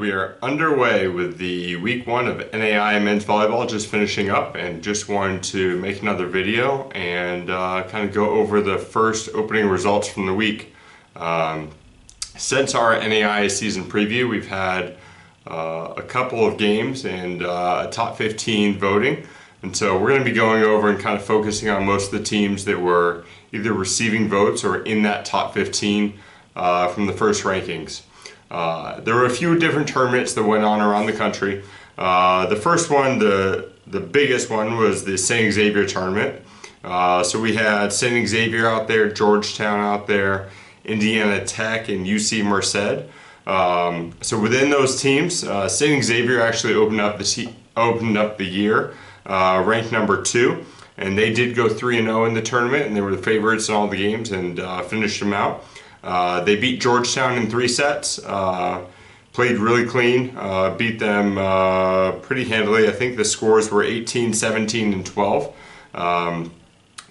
we are underway with the week 1 of NAIA men's volleyball, just finishing up, and just wanted to make another video and kind of go over the first opening results from the week. Since our NAIA season preview, we've had a couple of games and a top 15 voting, and so we're going to be going over and kind of focusing on most of the teams that were either receiving votes or in that top 15 from the first rankings. There were a few different tournaments that went on around the country. The first one, the biggest one, was the St. Xavier tournament. So we had St. Xavier out there, Georgetown out there, Indiana Tech, and UC Merced. So within those teams, St. Xavier actually opened up the year ranked number 2, and they did go 3-0 in the tournament, and they were the favorites in all the games and finished them out. They beat Georgetown in 3 sets, played really clean, beat them pretty handily. I think the scores were 18, 17, and 12.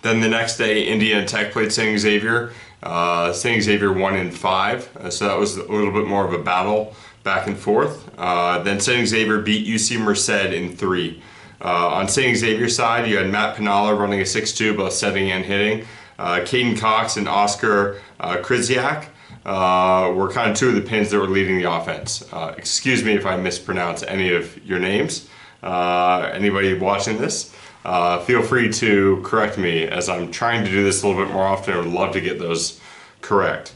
Then the next day, Indiana Tech played St. Xavier. St. Xavier won in 5, so that was a little bit more of a battle back and forth. Then St. Xavier beat UC Merced in 3. On St. Xavier's side, you had Matt Pinalla running a 6-2, both setting and hitting. Caden Cox and Oscar Kriziak were kind of 2 of the pins that were leading the offense. Excuse me if I mispronounce any of your names. Anybody watching this, feel free to correct me, as I'm trying to do this a little bit more often. I would love to get those correct.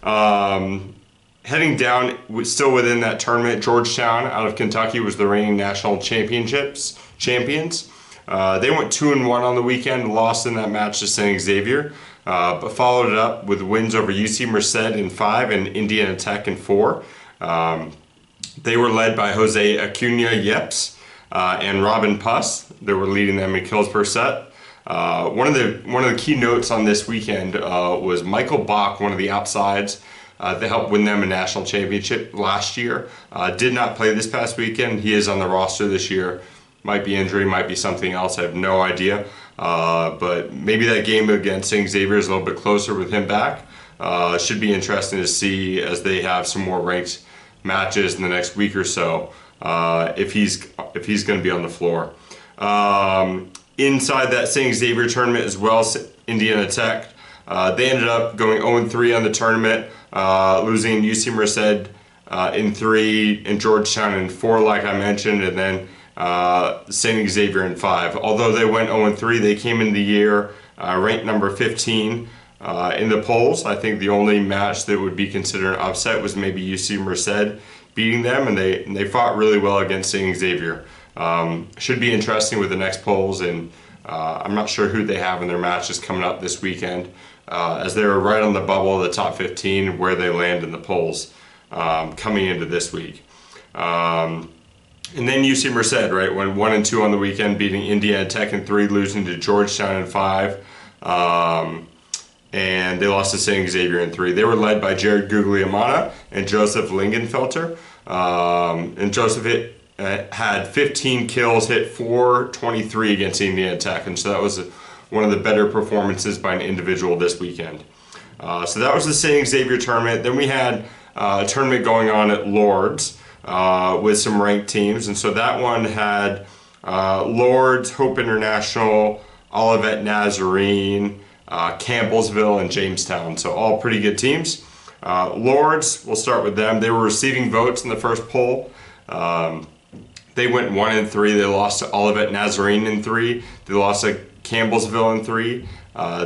Heading down, still within that tournament, Georgetown out of Kentucky was the reigning national champions. They went 2-1 on the weekend, lost in that match to St. Xavier, but followed it up with wins over UC Merced in 5 and Indiana Tech in 4. They were led by Jose Acuna Yeps and Robin Puss. They were leading them in kills per set. One of the key notes on this weekend was Michael Bach, one of the outsides that helped win them a national championship last year. Did not play this past weekend. He is on the roster this year. Might be injury, might be something else, I have no idea. But maybe that game against St. Xavier is a little bit closer with him back. Should be interesting to see as they have some more ranked matches in the next week or so, if he's going to be on the floor. Inside that St. Xavier tournament as well, Indiana Tech, they ended up going 0-3 on the tournament, losing UC Merced in 3 and Georgetown in 4, like I mentioned, and then St. Xavier in 5. Although they went 0-3, they came in the year ranked number 15 in the polls. I think the only match that would be considered an upset was maybe UC Merced beating them, and they fought really well against St. Xavier. Should be interesting with the next polls, and I'm not sure who they have in their matches coming up this weekend, as they were right on the bubble of the top 15 where they land in the polls coming into this week. And then UC Merced, right, went 1-2 on the weekend, beating Indiana Tech in 3, losing to Georgetown in 5, and they lost to St. Xavier in 3. They were led by Jared Guglielmana and Joseph Lingenfelter, and Joseph had 15 kills, hit 423 against Indiana Tech, and so that was one of the better performances by an individual this weekend. So that was the St. Xavier tournament. Then we had a tournament going on at Lourdes, with some ranked teams, and so that one had Lourdes, Hope International, Olivet Nazarene, Campbellsville, and Jamestown. So all pretty good teams. Lourdes, we'll start with them. They were receiving votes in the first poll. They went 1-3. They lost to Olivet Nazarene in 3. They lost to Campbellsville in 3.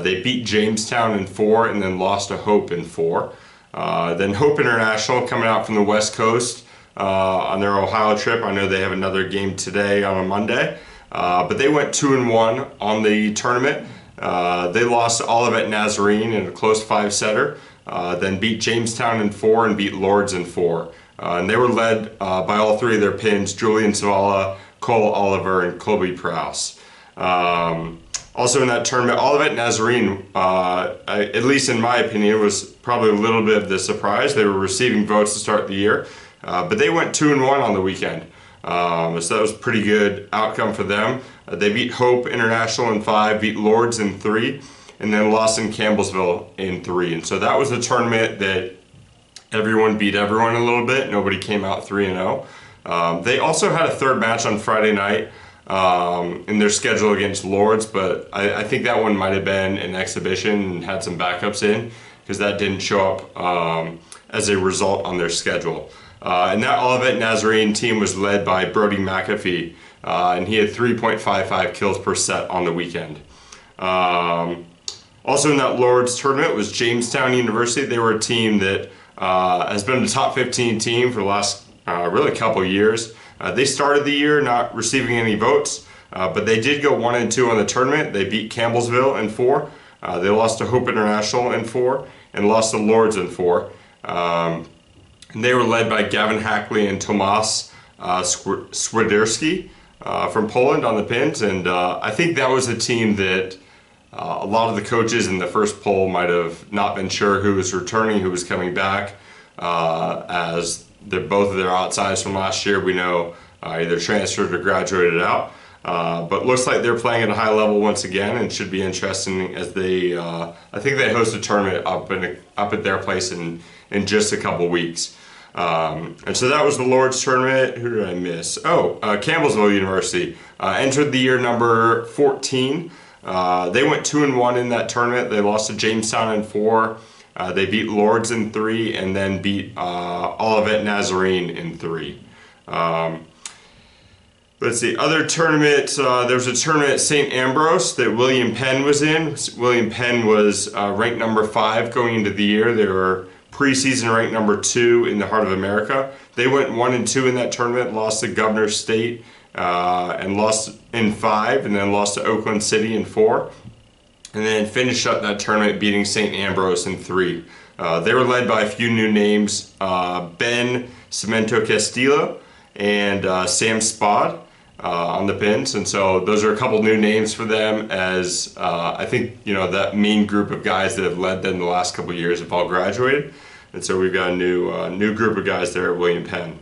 They beat Jamestown in 4, and then lost to Hope in 4. Then Hope International, coming out from the West Coast, on their Ohio trip. I know they have another game today on a Monday, but they went 2-1 on the tournament. They lost to Olivet Nazarene in a close 5-setter, then beat Jamestown in 4 and beat Lourdes in 4. And they were led by all 3 of their pins, Julian Savala, Cole Oliver, and Colby Prowse. Also in that tournament, Olivet Nazarene, at least in my opinion, was probably a little bit of the surprise. They were receiving votes to start the year. But they went 2-1 on the weekend, so that was a pretty good outcome for them. They beat Hope International in 5, beat Lourdes in 3, and then lost in Campbellsville in 3. And so that was a tournament that everyone beat everyone a little bit. Nobody came out 3-0. They also had a third match on Friday night in their schedule against Lords, but I think that one might have been an exhibition and had some backups in, because that didn't show up as a result on their schedule. And that Olivet Nazarene team was led by Brody McAfee, and he had 3.55 kills per set on the weekend. Also in that Lords tournament was Jamestown University. They were a team that has been a top 15 team for the last really couple years. They started the year not receiving any votes, but they did go 1-2 on the tournament. They beat Campbellsville in 4. They lost to Hope International in 4 and lost to Lords in 4. And they were led by Gavin Hackley and Tomasz Swiderski from Poland on the pins. And I think that was a team that a lot of the coaches in the first poll might have not been sure who was returning, who was coming back, as both of their outsides from last year, we know, either transferred or graduated out. But looks like they're playing at a high level once again, and should be interesting as they, I think they host a tournament up at their place in just a couple weeks. And so that was the Lord's tournament. Who did I miss? Campbellsville University entered the year number 14. They went 2-1 in that tournament. They lost to Jamestown in 4. They beat Lords in 3, and then beat Olivet Nazarene in 3. Let's see, other tournaments, there was a tournament at St. Ambrose that William Penn was in. William Penn was ranked number 5 going into the year. They were preseason ranked number 2 in the Heart of America. They went 1-2 in that tournament, lost to Governor State, and lost in 5, and then lost to Oakland City in 4. And then finished up that tournament beating St. Ambrose in 3. They were led by a few new names, Ben Cemento Castillo and Sam Spad on the pins. And so those are a couple new names for them, as I think, that main group of guys that have led them the last couple of years have all graduated. And so we've got a new group of guys there at William Penn.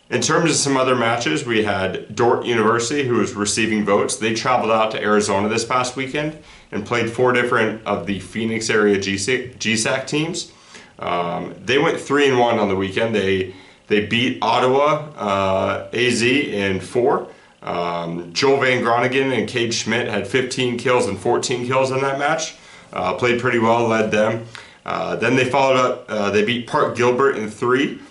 In terms of some other matches, we had Dordt University, who was receiving votes. They traveled out to Arizona this past weekend and played 4 different of the Phoenix area GSAC teams. They went 3-1 on the weekend. They beat Ottawa AZ in 4. Joel Van Groningen and Cade Schmidt had 15 kills and 14 kills in that match. Played pretty well, led them. Then they followed up, they beat Park Gilbert in 3.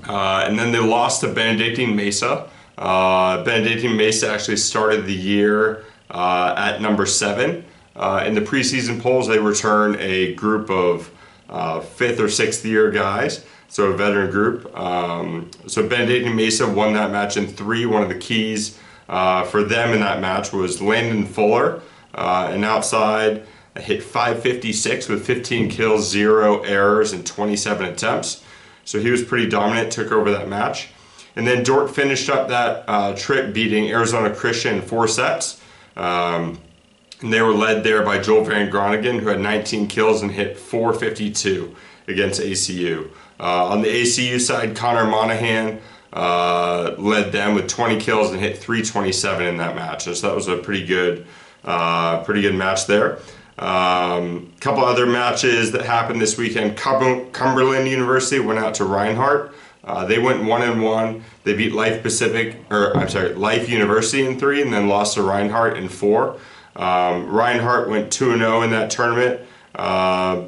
And then they lost to Benedictine Mesa. Benedictine Mesa actually started the year at number 7. In the preseason polls, they return a group of 5th or 6th year guys, so a veteran group. So Benedictine Mesa won that match in 3. One of the keys for them in that match was Landon Fuller, an outside, hit .556 with 15 kills, 0 errors, and 27 attempts. So he was pretty dominant, took over that match. And then Dordt finished up that trip beating Arizona Christian in 4 sets. And they were led there by Joel Van Groningen, who had 19 kills and hit .452 against ACU. On the ACU side, Connor Monahan led them with 20 kills and hit .327 in that match. And so that was a pretty good match there. Couple other matches that happened this weekend. Cumberland University went out to Reinhardt. They went 1-1. They beat Life University in 3, and then lost to Reinhardt in 4. Reinhardt went 2-0 in that tournament,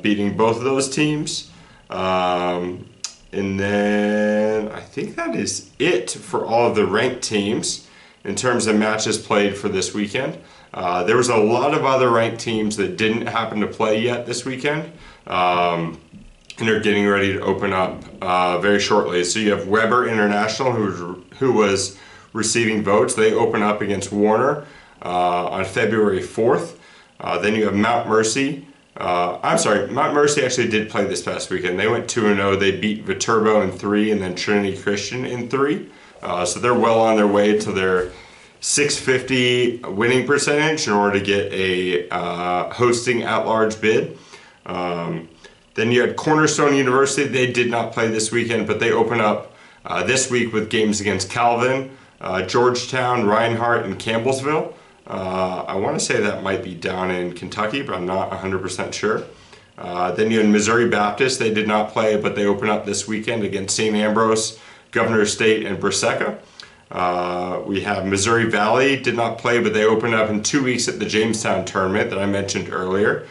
beating both of those teams. And then I think that is it for all of the ranked teams in terms of matches played for this weekend. There was a lot of other ranked teams that didn't happen to play yet this weekend, and are getting ready to open up very shortly. So you have Weber International, who was receiving votes. They open up against Warner on February 4th. Then you have Mount Mercy. Mount Mercy actually did play this past weekend. They went 2-0. They beat Viterbo in 3, and then Trinity Christian in 3. So they're well on their way to their .650 winning percentage in order to get a hosting at-large bid. Then you had Cornerstone University. They did not play this weekend, but they open up this week with games against Calvin, Georgetown, Reinhardt, and Campbellsville. I want to say that might be down in Kentucky, but I'm not 100% sure. Then you had Missouri Baptist. They did not play, but they open up this weekend against St. Ambrose, Governor State, and Briseka. We have Missouri Valley, did not play, but they open up in 2 weeks at the Jamestown tournament that I mentioned earlier,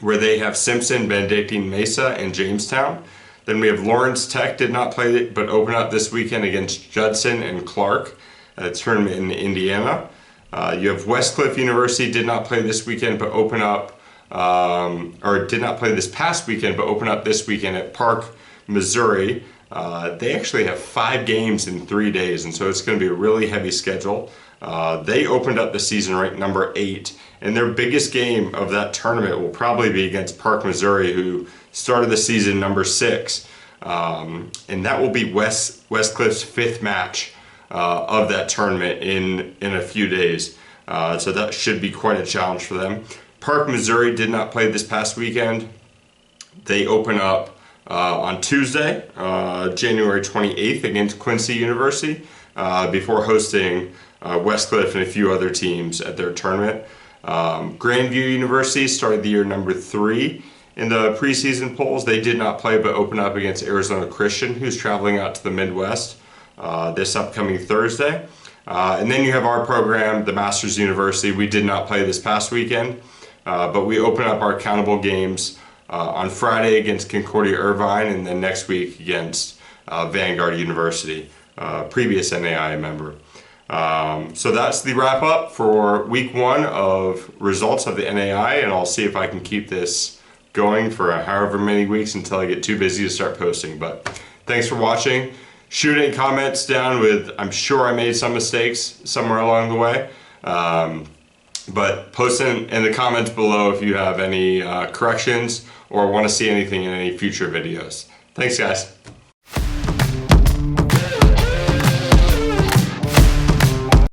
where they have Simpson, Benedictine Mesa, and Jamestown. Then we have Lawrence Tech, did not play, but open up this weekend against Judson and Clark at a tournament in Indiana. You have Westcliff University, did not play this weekend, but open up, or did not play this past weekend, but open up this weekend at Park, Missouri. They actually have 5 games in 3 days, and so it's going to be a really heavy schedule. They opened up the season ranked number 8, and their biggest game of that tournament will probably be against Park, Missouri, who started the season number 6. And that will be Westcliff's 5th match of that tournament in a few days. So that should be quite a challenge for them. Park, Missouri did not play this past weekend. They open up on Tuesday, January 28th against Quincy University, before hosting Westcliff and a few other teams at their tournament. Grandview University started the year number 3 in the preseason polls. They did not play, but open up against Arizona Christian, who's traveling out to the Midwest this upcoming Thursday. And then you have our program, the Masters University. We did not play this past weekend, but we open up our countable games on Friday against Concordia Irvine, and then next week against Vanguard University, previous NAIA member. So that's the wrap up for week 1 of results of the NAIA, and I'll see if I can keep this going for however many weeks until I get too busy to start posting. But thanks for watching. Shoot any comments down with, I'm sure I made some mistakes somewhere along the way. But post in the comments below if you have any corrections or want to see anything in any future videos. Thanks, guys.